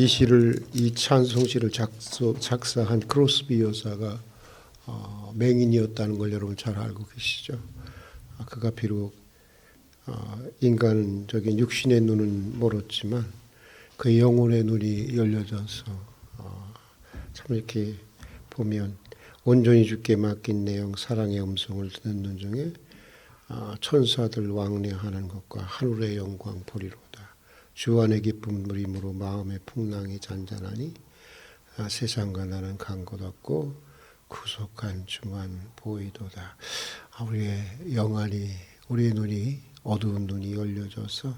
이 찬송시를 작사한 크로스비 여사가 맹인이었다는 걸 여러분 잘 알고 계시죠? 그가 비록 인간적인 육신의 눈은 멀었지만 그 영혼의 눈이 열려져서 참 이렇게 보면 온전히 주께 맡긴 내용 사랑의 음성을 듣는 눈 중에 천사들 왕래하는 것과 하늘의 영광 보리로다. 주 안의 기쁨 누림으로 마음의 풍랑이 잔잔하니 세상과 나는 간 것 없고 구속한 주만 보이도다. 우리의 영안이, 우리의 눈이, 어두운 눈이 열려져서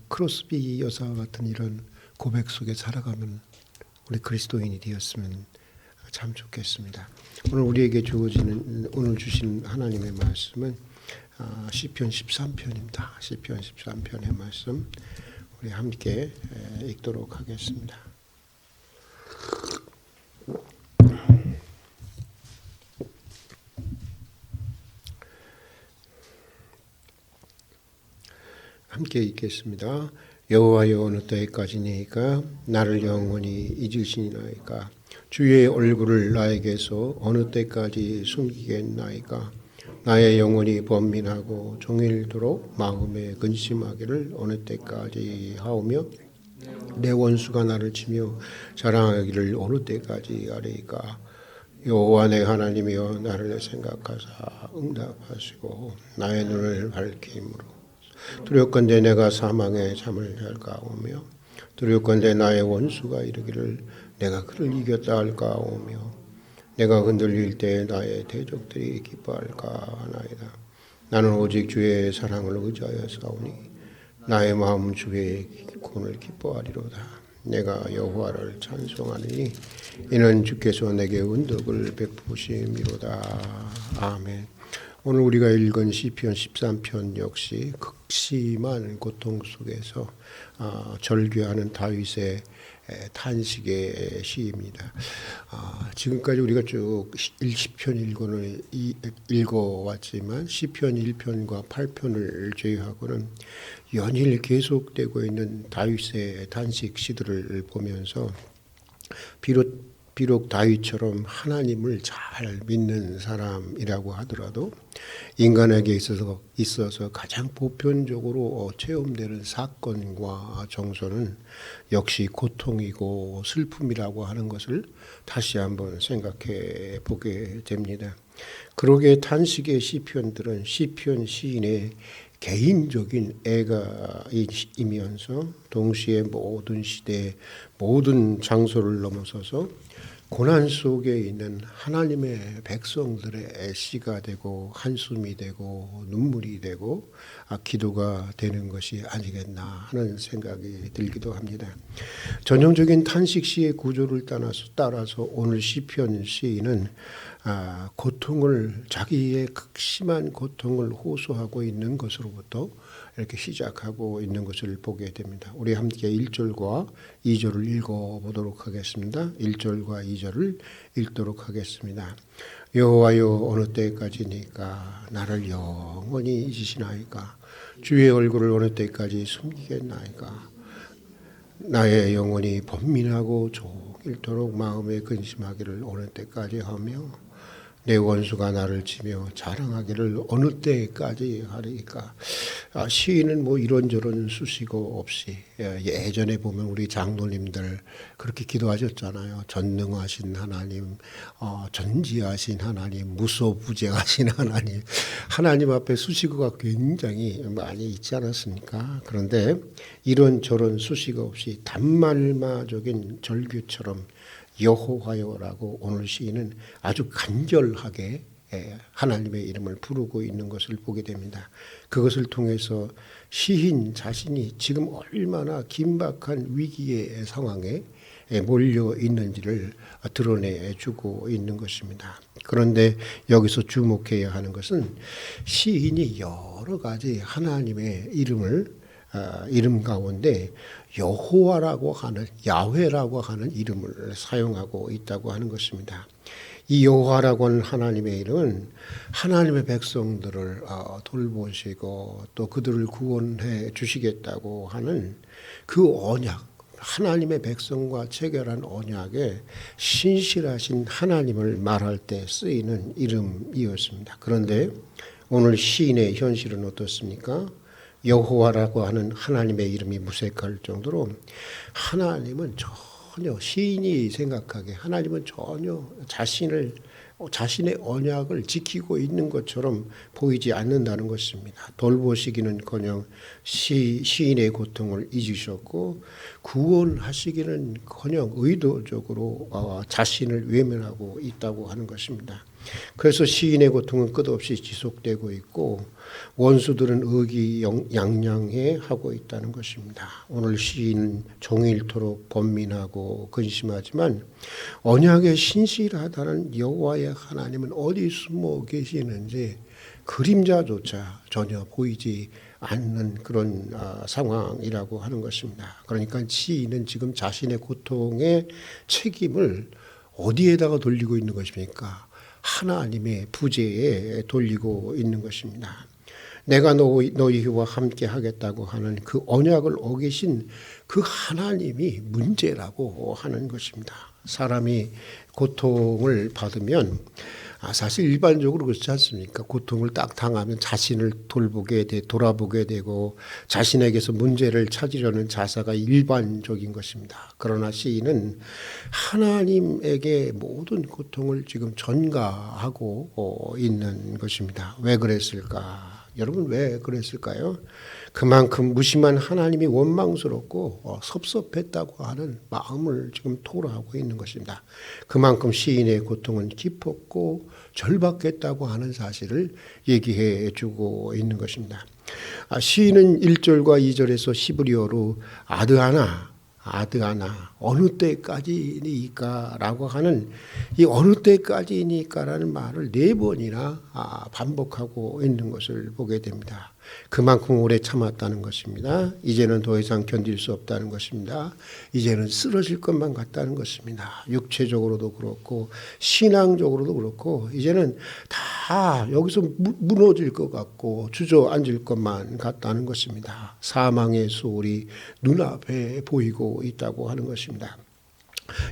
크로스비 여사 같은 이런 고백 속에 살아가면 우리 그리스도인이 되었으면 참 좋겠습니다. 오늘 우리에게 오늘 주신 하나님의 말씀은 시편 13편입니다. 시편 13편의 말씀 우리 함께 읽도록 하겠습니다. 함께 읽겠습니다. 여호와여 어느 때까지니까 나를 영원히 잊으시나이까 주의 얼굴을 나에게서 어느 때까지 숨기겠나이까 나의 영혼이 번민하고 종일토록 마음에 근심하기를 어느 때까지 하오며 내 원수가 나를 치며 자랑하기를 어느 때까지 하리이까 여호와 내 하나님이여 나를 생각하사 응답하시고 나의 눈을 밝힘으로 두렵건대 내가 사망의 잠을 잘까오며 두렵건대 나의 원수가 이르기를 내가 그를 이겼다 할까오며 내가 흔들릴 때 나의 대적들이 기뻐할까 하나이다. 나는 오직 주의 사랑을 의지하여 싸우니 나의 마음 주의 구원을 기뻐하리로다. 내가 여호와를 찬송하니 이는 주께서 내게 은덕을 베푸심이로다. 아멘. 오늘 우리가 읽은 시편 13편 역시 극심한 고통 속에서 절규하는 다윗의 탄식의 시입니다. 지금까지 우리가 쭉 시편 1권을 읽어왔지만 시편 1편과 8편을 제외하고는 연일 계속되고 있는 다윗의 탄식 시들을 보면서 비록 다윗처럼 하나님을 잘 믿는 사람이라고 하더라도 인간에게 있어서 가장 보편적으로 체험되는 사건과 정서는 역시 고통이고 슬픔이라고 하는 것을 다시 한번 생각해 보게 됩니다. 그러기에 탄식의 시편들은 시편 시인의 개인적인 애가이면서 동시에 모든 시대, 모든 장소를 넘어서서 고난 속에 있는 하나님의 백성들의 시가 되고 한숨이 되고 눈물이 되고 기도가 되는 것이 아니겠나 하는 생각이 들기도 합니다. 전형적인 탄식 시의 구조를 따라서 오늘 시편 시인은 고통을 자기의 극심한 고통을 호소하고 있는 것으로부터 이렇게 시작하고 있는 것을 보게 됩니다. 우리 함께 1절과 2절을 읽어보도록 하겠습니다. 1절과 2절을 읽도록 하겠습니다. 여호와여 어느 때까지니까 나를 영원히 잊으시나이까 주의 얼굴을 어느 때까지 숨기겠나이까 나의 영혼이 번민하고 종일토록 마음에 근심하기를 어느 때까지 하며 내 원수가 나를 치며 자랑하기를 어느 때까지 하리까. 시인은 이런저런 수식어 없이 예전에 보면 우리 장로님들 그렇게 기도하셨잖아요. 전능하신 하나님, 전지하신 하나님, 무소부재하신 하나님. 하나님 앞에 수식어가 굉장히 많이 있지 않았습니까? 그런데 이런저런 수식어 없이 단말마적인 절규처럼 여호와여라고 오늘 시인은 아주 간절하게 하나님의 이름을 부르고 있는 것을 보게 됩니다. 그것을 통해서 시인 자신이 지금 얼마나 긴박한 위기의 상황에 몰려 있는지를 드러내주고 있는 것입니다. 그런데 여기서 주목해야 하는 것은 시인이 여러 가지 하나님의 이름 가운데 여호와라고 하는 야훼라고 하는 이름을 사용하고 있다고 하는 것입니다. 이 여호와라고 하는 하나님의 이름은 하나님의 백성들을 돌보시고 또 그들을 구원해 주시겠다고 하는 그 언약, 하나님의 백성과 체결한 언약에 신실하신 하나님을 말할 때 쓰이는 이름이었습니다. 그런데 오늘 시인의 현실은 어떻습니까? 여호와라고 하는 하나님의 이름이 무색할 정도로 하나님은 전혀 시인이 생각하기에 하나님은 전혀 자신의 언약을 지키고 있는 것처럼 보이지 않는다는 것입니다. 돌보시기는커녕 시인의 고통을 잊으셨고 구원하시기는커녕 의도적으로 자신을 외면하고 있다고 하는 것입니다. 그래서 시인의 고통은 끝없이 지속되고 있고 원수들은 의기양양해 하고 있다는 것입니다. 오늘 시인은 종일토록 번민하고 근심하지만 언약에 신실하다는 여호와의 하나님은 어디 숨어 계시는지 그림자조차 전혀 보이지 않는 그런 상황이라고 하는 것입니다. 그러니까 시인은 지금 자신의 고통의 책임을 어디에다가 돌리고 있는 것입니까? 하나님의 부재에 돌리고 있는 것입니다. 내가 너희와 함께 하겠다고 하는 그 언약을 어기신 그 하나님이 문제라고 하는 것입니다. 사람이 고통을 받으면 사실 일반적으로 그렇지 않습니까? 고통을 딱 당하면 자신을 돌아보게 되고 자신에게서 문제를 찾으려는 자세가 일반적인 것입니다. 그러나 시인은 하나님에게 모든 고통을 지금 전가하고 있는 것입니다. 왜 그랬을까? 여러분 왜 그랬을까요? 그만큼 무심한 하나님이 원망스럽고 섭섭했다고 하는 마음을 지금 토로하고 있는 것입니다. 그만큼 시인의 고통은 깊었고 절박했다고 하는 사실을 얘기해 주고 있는 것입니다. 시인은 1절과 2절에서 히브리어로 아드하나 어느 때까지니까라고 하는 이 어느 때까지니까라는 말을 4번이나 반복하고 있는 것을 보게 됩니다. 그만큼 오래 참았다는 것입니다. 이제는 더 이상 견딜 수 없다는 것입니다. 이제는 쓰러질 것만 같다는 것입니다. 육체적으로도 그렇고 신앙적으로도 그렇고 이제는 다 여기서 무너질 것 같고 주저앉을 것만 같다는 것입니다. 사망의 소울이 눈앞에 보이고 있다고 하는 것입니다.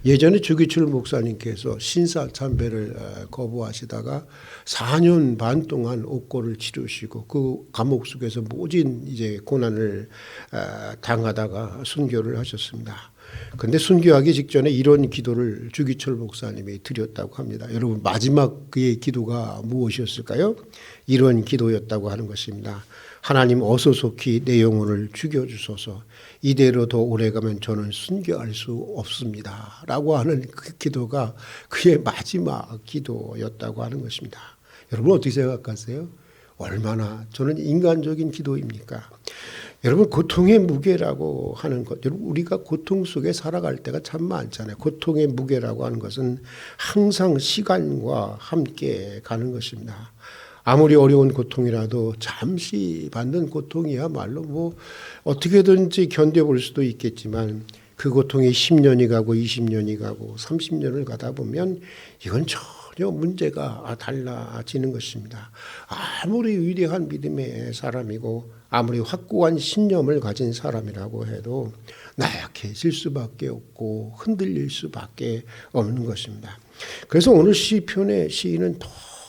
예전에 주기철 목사님께서 신사참배를 거부하시다가 4년 반 동안 옥고를 치르시고 그 감옥 속에서 모진 이제 고난을 당하다가 순교를 하셨습니다. 그런데 순교하기 직전에 이런 기도를 주기철 목사님이 드렸다고 합니다. 여러분 마지막 그의 기도가 무엇이었을까요? 이런 기도였다고 하는 것입니다. 하나님 어서 속히 내 영혼을 죽여주소서. 이대로 더 오래가면 저는 순교할 수 없습니다. 라고 하는 그 기도가 그의 마지막 기도였다고 하는 것입니다. 여러분 어떻게 생각하세요? 얼마나 저는 인간적인 기도입니까? 여러분 고통의 무게라고 하는 것, 여러분 우리가 고통 속에 살아갈 때가 참 많잖아요. 고통의 무게라고 하는 것은 항상 시간과 함께 가는 것입니다. 아무리 어려운 고통이라도 잠시 받는 고통이야말로 어떻게든지 견뎌볼 수도 있겠지만 그 고통이 10년이 가고 20년이 가고 30년을 가다 보면 이건 전혀 문제가 달라지는 것입니다. 아무리 위대한 믿음의 사람이고 아무리 확고한 신념을 가진 사람이라고 해도 나약해질 수밖에 없고 흔들릴 수밖에 없는 것입니다. 그래서 오늘 시편의 시인은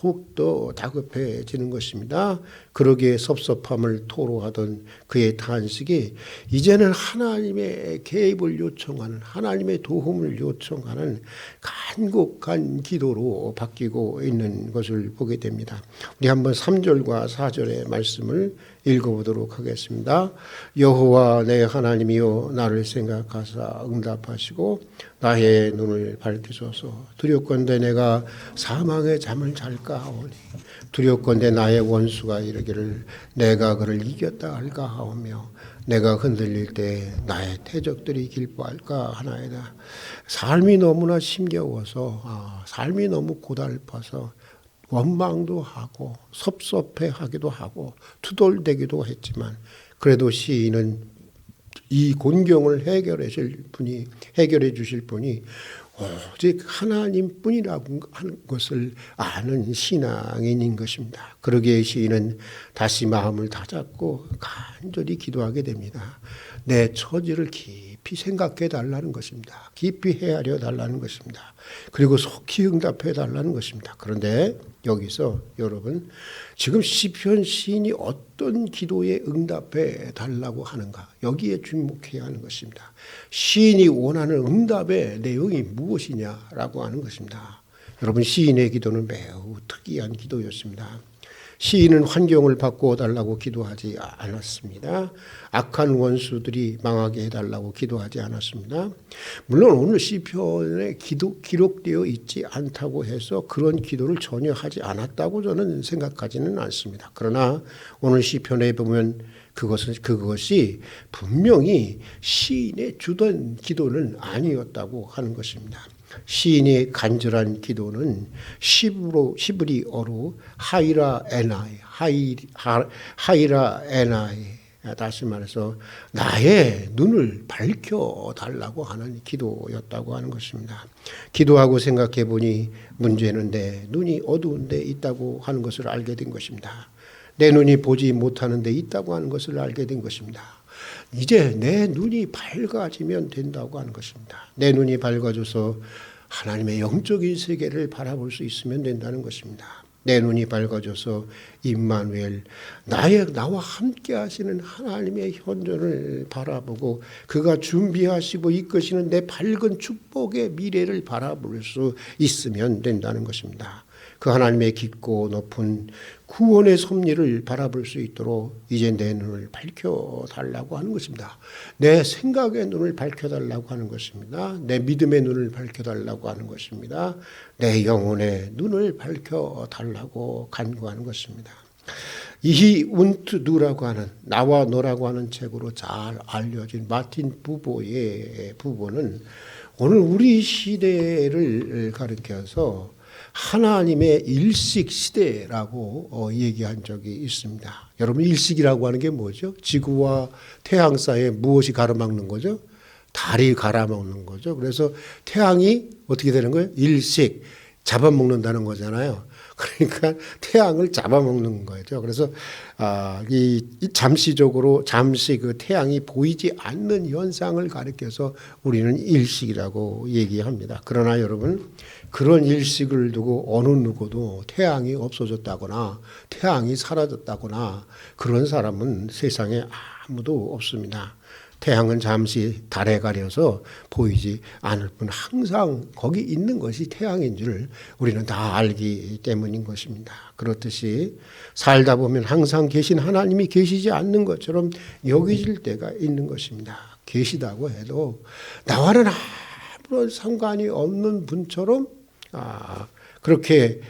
더욱더 다급해지는 것입니다. 그러기에 섭섭함을 토로하던 그의 탄식이 이제는 하나님의 개입을 요청하는 하나님의 도움을 요청하는 간곡한 기도로 바뀌고 있는 것을 보게 됩니다. 우리 한번 3절과 4절의 말씀을 읽어보도록 하겠습니다. 여호와 내 하나님이여 나를 생각하사 응답하시고 나의 눈을 밝히소서. 두렵건대 내가 사망의 잠을 잘까 하오니 두렵건대 나의 원수가 이르기를 내가 그를 이겼다 할까 하오며 내가 흔들릴 때 나의 태적들이 기뻐할까 하나이다. 삶이 너무나 힘겨워서 삶이 너무 고달파서 원망도 하고 섭섭해하기도 하고 투덜대기도 했지만 그래도 시인은 이 곤경을 해결해 주실 분이 오직 하나님뿐이라고 하는 것을 아는 신앙인인 것입니다. 그러기에 시인은 다시 마음을 다잡고 간절히 기도하게 됩니다. 내 처지를 깊이 생각해 달라는 것입니다. 깊이 헤아려 달라는 것입니다. 그리고 속히 응답해 달라는 것입니다. 그런데 여기서 여러분, 지금 시편 시인이 어떤 기도에 응답해 달라고 하는가, 여기에 주목해야 하는 것입니다. 시인이 원하는 응답의 내용이 무엇이냐라고 하는 것입니다. 여러분, 시인의 기도는 매우 특이한 기도였습니다. 시인은 환경을 바꾸어 달라고 기도하지 않았습니다. 악한 원수들이 망하게 해달라고 기도하지 않았습니다. 물론 오늘 시편에 기록되어 있지 않다고 해서 그런 기도를 전혀 하지 않았다고 저는 생각하지는 않습니다. 그러나 오늘 시편에 보면 그것이 분명히 시인의 주던 기도는 아니었다고 하는 것입니다. 시인의 간절한 기도는 시브리어로 하이라 에나이, 다시 말해서 나의 눈을 밝혀달라고 하는 기도였다고 하는 것입니다. 기도하고 생각해 보니 문제는 내 눈이 어두운 데 있다고 하는 것을 알게 된 것입니다. 내 눈이 보지 못하는 데 있다고 하는 것을 알게 된 것입니다. 이제 내 눈이 밝아지면 된다고 하는 것입니다. 내 눈이 밝아져서 하나님의 영적인 세계를 바라볼 수 있으면 된다는 것입니다. 내 눈이 밝아져서 임마누엘, 나와 함께 하시는 하나님의 현존을 바라보고 그가 준비하시고 이끄시는 내 밝은 축복의 미래를 바라볼 수 있으면 된다는 것입니다. 그 하나님의 깊고 높은 구원의 섭리를 바라볼 수 있도록 이제 내 눈을 밝혀달라고 하는 것입니다. 내 생각의 눈을 밝혀달라고 하는 것입니다. 내 믿음의 눈을 밝혀달라고 하는 것입니다. 내 영혼의 눈을 밝혀달라고 간구하는 것입니다. 이히 운트 누라고 하는, 나와 너라고 하는 책으로 잘 알려진 마틴 부보는 오늘 우리 시대를 가리켜서 하나님의 일식 시대라고 얘기한 적이 있습니다. 여러분, 일식이라고 하는 게 뭐죠? 지구와 태양 사이에 무엇이 가로막는 거죠? 달이 가로막는 거죠. 그래서 태양이 어떻게 되는 거예요? 일식, 잡아먹는다는 거잖아요. 그러니까 태양을 잡아먹는 거죠. 그래서 잠시 그 태양이 보이지 않는 현상을 가리켜서 우리는 일식이라고 얘기합니다. 그러나 여러분, 그런 일식을 두고 어느 누구도 태양이 없어졌다거나 태양이 사라졌다거나 그런 사람은 세상에 아무도 없습니다. 태양은 잠시 달에 가려서 보이지 않을 뿐 항상 거기 있는 것이 태양인 줄 우리는 다 알기 때문인 것입니다. 그렇듯이 살다 보면 항상 계신 하나님이 계시지 않는 것처럼 여겨질 때가 있는 것입니다. 계시다고 해도 나와는 아무런 상관이 없는 분처럼 그렇게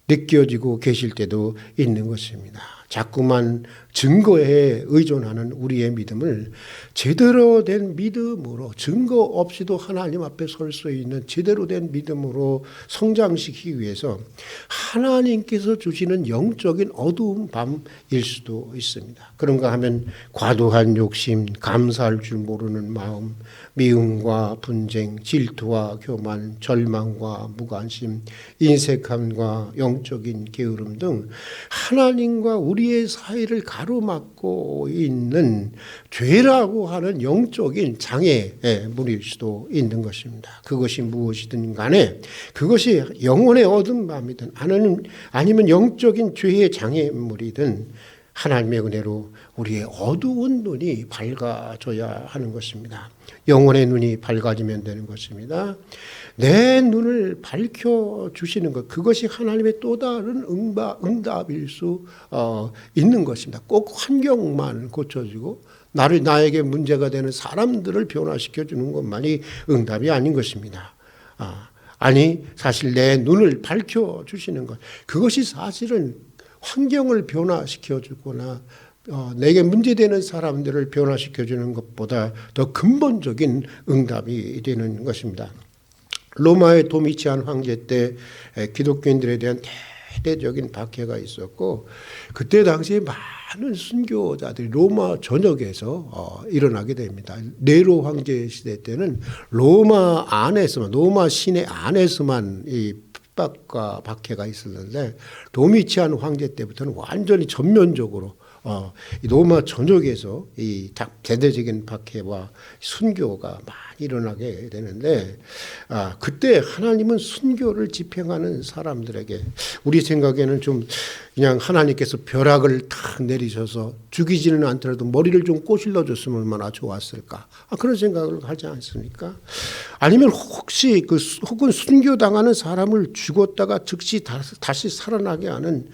느껴지고 계실 때도 있는 것입니다. 자꾸만 증거에 의존하는 우리의 믿음을 제대로 된 믿음으로, 증거 없이도 하나님 앞에 설 수 있는 제대로 된 믿음으로 성장시키기 위해서 하나님께서 주시는 영적인 어두운 밤일 수도 있습니다. 그런가 하면 과도한 욕심, 감사할 줄 모르는 마음, 미움과 분쟁, 질투와 교만, 절망과 무관심, 인색함과 영적인 게으름 등 하나님과 우리의 사이를 가로막고 있는 죄라고 하는 영적인 장애물일 수도 있는 것입니다. 그것이 무엇이든 간에 그것이 영혼의 어두운 밤이든 아니면 영적인 죄의 장애물이든 하나님의 은혜로 우리의 어두운 눈이 밝아져야 하는 것입니다. 영혼의 눈이 밝아지면 되는 것입니다. 내 눈을 밝혀주시는 것, 그것이 하나님의 또 다른 응답일 수 있는 것입니다. 꼭 환경만 고쳐주고 나에게 문제가 되는 사람들을 변화시켜주는 것만이 응답이 아닌 것입니다. 사실 내 눈을 밝혀주시는 것, 그것이 사실은 환경을 변화시켜주거나 내게 문제되는 사람들을 변화시켜주는 것보다 더 근본적인 응답이 되는 것입니다. 로마의 도미치안 황제 때 기독교인들에 대한 세대적인 박해가 있었고 그때 당시에 많은 순교자들이 로마 전역에서 일어나게 됩니다. 네로 황제 시대 때는 로마 안에서만 로마 시내 안에서만 이 핍박과 박해가 있었는데 도미치안 황제 때부터는 완전히 전면적으로 이 로마 전역에서 이 대대적인 박해와 순교가 많이 일어나게 되는데 그때 하나님은 순교를 집행하는 사람들에게 우리 생각에는 좀 그냥 하나님께서 벼락을 탁 내리셔서 죽이지는 않더라도 머리를 좀 꼬실러 줬으면 얼마나 좋았을까 그런 생각을 하지 않습니까? 아니면 혹시 혹은 순교당하는 사람을 죽었다가 즉시 다시 살아나게 하는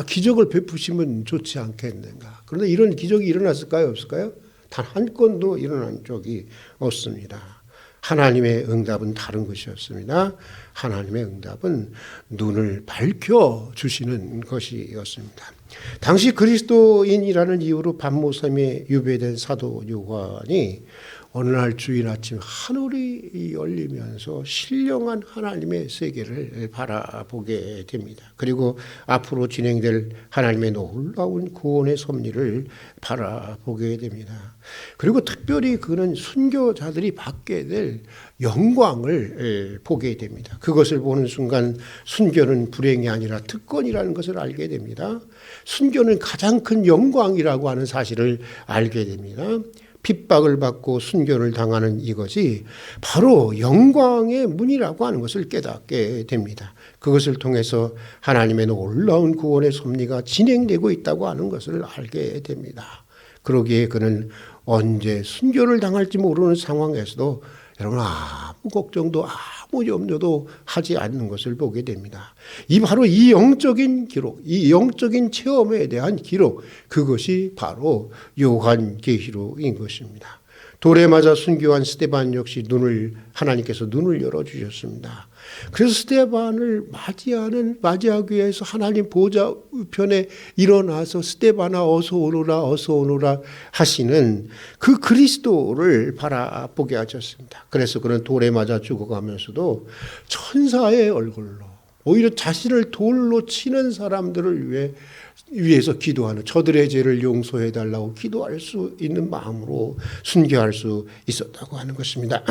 기적을 베푸시면 좋지 않겠는가? 그런데 이런 기적이 일어났을까요? 없을까요? 단 한 건도 일어난 적이 없습니다. 하나님의 응답은 다른 것이었습니다. 하나님의 응답은 눈을 밝혀주시는 것이었습니다. 당시 그리스도인이라는 이유로 밤모섬에 유배된 사도 요한이 어느 날 주일 아침 하늘이 열리면서 신령한 하나님의 세계를 바라보게 됩니다. 그리고 앞으로 진행될 하나님의 놀라운 구원의 섭리를 바라보게 됩니다. 그리고 특별히 그는 순교자들이 받게 될 영광을 보게 됩니다. 그것을 보는 순간 순교는 불행이 아니라 특권이라는 것을 알게 됩니다. 순교는 가장 큰 영광이라고 하는 사실을 알게 됩니다. 핍박을 받고 순교를 당하는 이것이 바로 영광의 문이라고 하는 것을 깨닫게 됩니다. 그것을 통해서 하나님의 놀라운 구원의 섭리가 진행되고 있다고 하는 것을 알게 됩니다. 그러기에 그는 언제 순교를 당할지 모르는 상황에서도 여러분 아무 걱정도 아무 염려도 하지 않는 것을 보게 됩니다. 바로 이 영적인 기록, 이 영적인 체험에 대한 기록, 그것이 바로 요한계시록인 것입니다. 돌에 맞아 순교한 스데반 역시 하나님께서 눈을 열어주셨습니다. 그래서 스데반을 맞이하기 위해서 하나님 보좌 우편에 일어나서 스데반아 어서 오너라 하시는 그 그리스도를 바라보게 하셨습니다. 그래서 그는 돌에 맞아 죽어가면서도 천사의 얼굴로 오히려 자신을 돌로 치는 사람들을 위해서 기도하는 저들의 죄를 용서해 달라고 기도할 수 있는 마음으로 순교할 수 있었다고 하는 것입니다.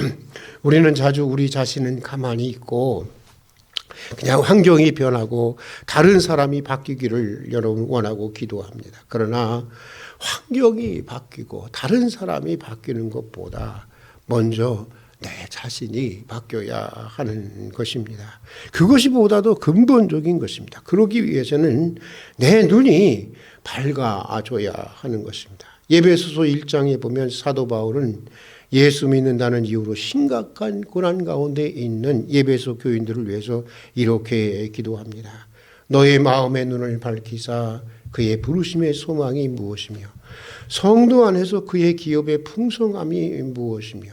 우리는 자주 우리 자신은 가만히 있고 그냥 환경이 변하고 다른 사람이 바뀌기를 여러분 원하고 기도합니다. 그러나 환경이 바뀌고 다른 사람이 바뀌는 것보다 먼저 내 자신이 바뀌어야 하는 것입니다. 그것이 보다도 근본적인 것입니다. 그러기 위해서는 내 눈이 밝아져야 하는 것입니다. 에베소서 1장에 보면 사도 바울은 예수 믿는다는 이유로 심각한 고난 가운데 있는 에베소 교인들을 위해서 이렇게 기도합니다. 너의 마음의 눈을 밝히사 그의 부르심의 소망이 무엇이며 성도 안에서 그의 기업의 풍성함이 무엇이며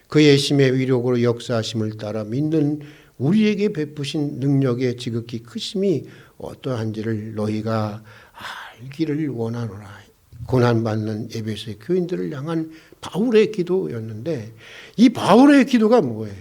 그의 심의 위력으로 역사하심을 따라 믿는 우리에게 베푸신 능력의 지극히 크심이 어떠한지를 너희가 알기를 원하노라. 고난받는 에베소의 교인들을 향한 바울의 기도였는데 이 바울의 기도가 뭐예요?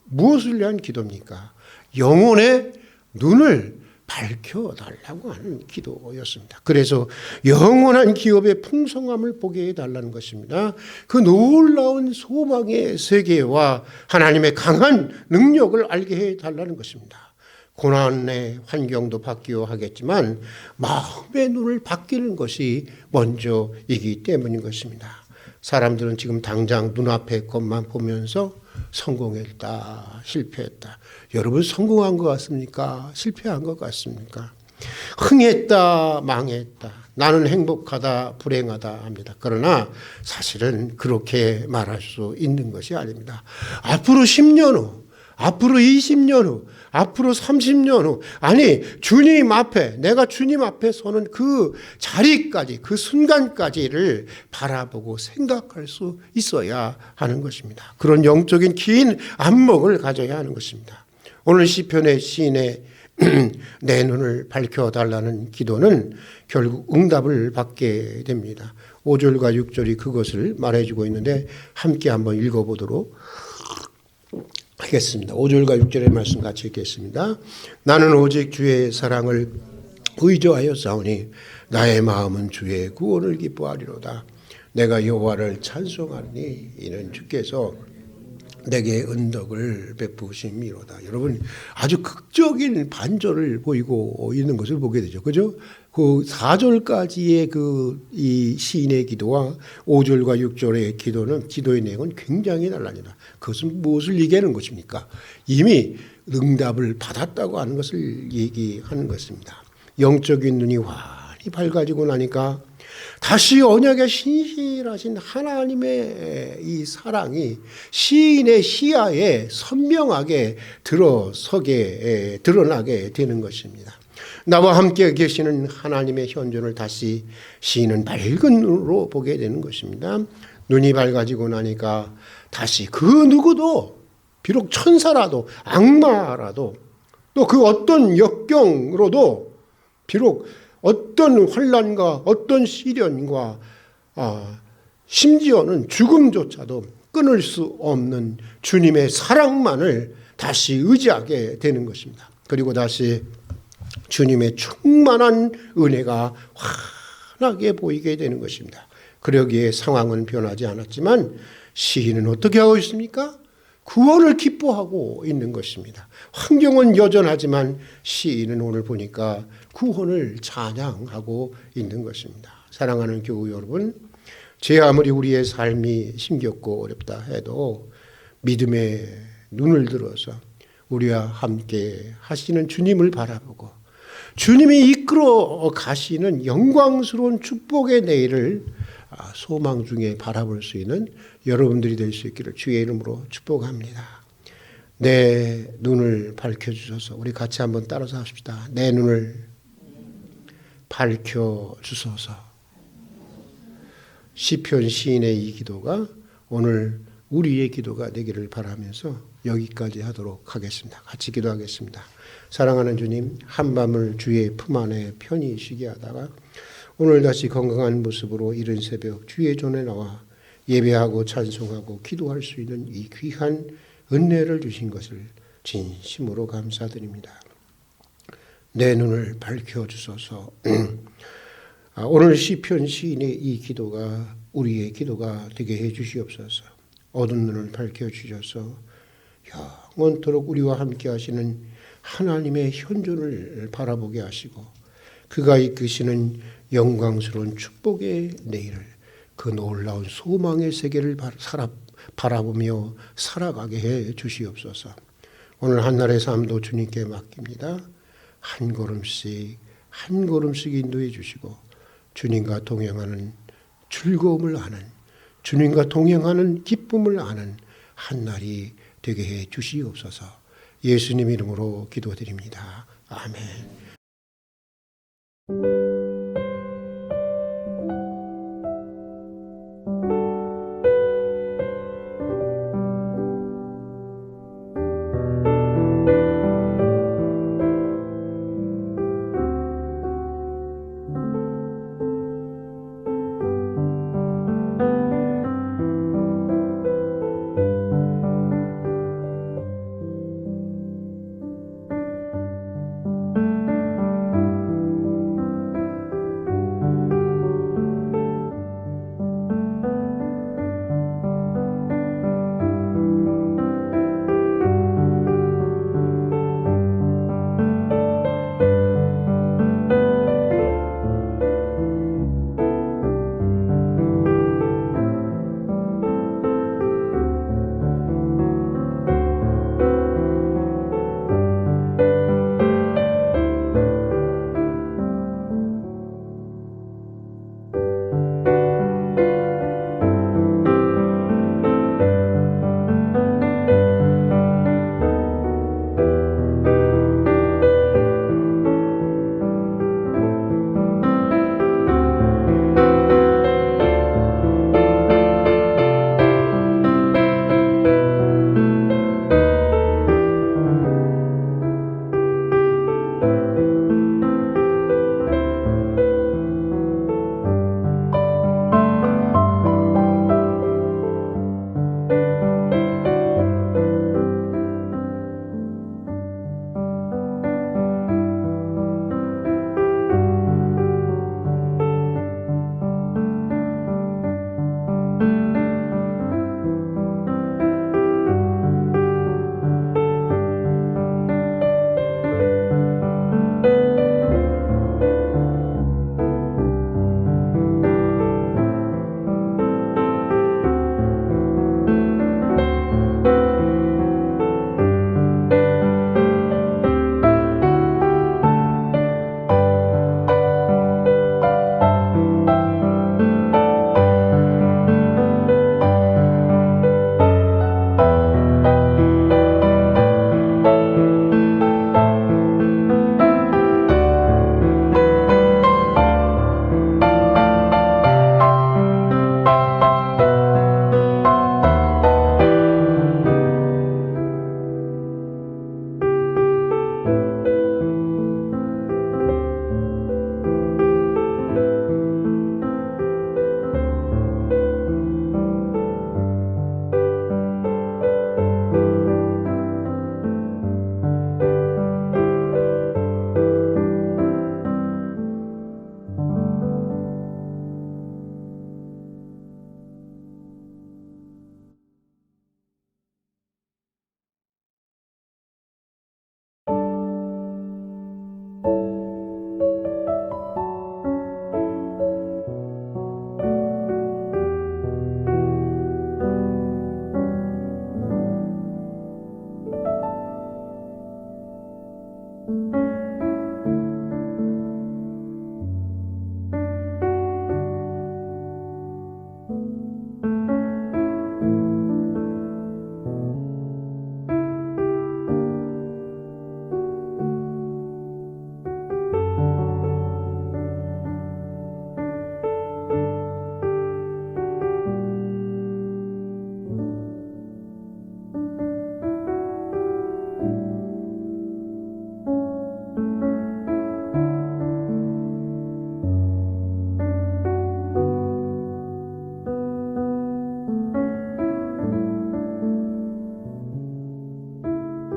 무엇을 위한 기도입니까? 영혼의 눈을 밝혀달라고 하는 기도였습니다. 그래서 영원한 기업의 풍성함을 보게 해달라는 것입니다. 그 놀라운 소망의 세계와 하나님의 강한 능력을 알게 해달라는 것입니다. 고난의 환경도 바뀌어 하겠지만 마음의 눈을 바뀌는 것이 먼저이기 때문인 것입니다. 사람들은 지금 당장 눈앞의 것만 보면서 성공했다, 실패했다. 여러분 성공한 것 같습니까? 실패한 것 같습니까? 흥했다, 망했다. 나는 행복하다, 불행하다 합니다. 그러나 사실은 그렇게 말할 수 있는 것이 아닙니다. 앞으로 10년 후, 앞으로 20년 후, 앞으로 30년 후, 아니 주님 앞에, 내가 주님 앞에 서는 그 자리까지, 그 순간까지를 바라보고 생각할 수 있어야 하는 것입니다. 그런 영적인 긴 안목을 가져야 하는 것입니다. 오늘 시편의 시인의 내 눈을 밝혀달라는 기도는 결국 응답을 받게 됩니다. 5절과 6절이 그것을 말해주고 있는데 함께 한번 읽어보도록 하겠습니다. 5절과 6절의 말씀 같이 읽겠습니다. 나는 오직 주의 사랑을 의지하여 싸우니 나의 마음은 주의 구원을 기뻐하리로다. 내가 여호와를 찬송하니 이는 주께서 내게 은덕을 베푸심이로다. 여러분 아주 극적인 반전을 보이고 있는 것을 보게 되죠. 그죠? 그 4절까지의 이 시인의 기도와 5절과 6절의 기도의 내용은 굉장히 달라집니다. 그것은 무엇을 얘기하는 것입니까? 이미 응답을 받았다고 하는 것을 얘기하는 것입니다. 영적인 눈이 환히 밝아지고 나니까 다시 언약의 신실하신 하나님의 이 사랑이 시인의 시야에 선명하게 드러나게 되는 것입니다. 나와 함께 계시는 하나님의 현존을 다시 시인은 밝은 눈으로 보게 되는 것입니다. 눈이 밝아지고 나니까 다시 그 누구도 비록 천사라도 악마라도 또 그 어떤 역경으로도 비록 어떤 환난과 어떤 시련과 심지어는 죽음조차도 끊을 수 없는 주님의 사랑만을 다시 의지하게 되는 것입니다. 그리고 다시 주님의 충만한 은혜가 환하게 보이게 되는 것입니다. 그러기에 상황은 변하지 않았지만 시인은 어떻게 하고 있습니까? 구원을 기뻐하고 있는 것입니다. 환경은 여전하지만 시인은 오늘 보니까 구원을 찬양하고 있는 것입니다. 사랑하는 교우 여러분, 제 아무리 우리의 삶이 힘겹고 어렵다 해도 믿음의 눈을 들어서 우리와 함께 하시는 주님을 바라보고 주님이 이끌어 가시는 영광스러운 축복의 내일을 소망 중에 바라볼 수 있는 여러분들이 될 수 있기를 주의 이름으로 축복합니다. 내 눈을 밝혀주셔서 우리 같이 한번 따라서 합시다. 내 눈을 밝혀주소서. 시편 시인의 이 기도가 오늘 우리의 기도가 되기를 바라면서 여기까지 하도록 하겠습니다. 같이 기도하겠습니다. 사랑하는 주님, 한밤을 주의 품 안에 편히 쉬게 하다가 오늘 다시 건강한 모습으로 이른 새벽 주의 전에 나와 예배하고 찬송하고 기도할 수 있는 이 귀한 은혜를 주신 것을 진심으로 감사드립니다. 내 눈을 밝혀주소서. 오늘 시편 시인의 이 기도가 우리의 기도가 되게 해 주시옵소서. 어두운 눈을 밝혀주셔서 영원토록 우리와 함께 하시는 하나님의 현존을 바라보게 하시고 그가 이끄시는 영광스러운 축복의 내일을 그 놀라운 소망의 세계를 바라보며 살아가게 해 주시옵소서. 오늘 한날의 삶도 주님께 맡깁니다. 한 걸음씩 한 걸음씩 인도해 주시고 주님과 동행하는 즐거움을 아는 주님과 동행하는 기쁨을 아는 한날이 되게 해 주시옵소서. 예수님 이름으로 기도드립니다. 아멘.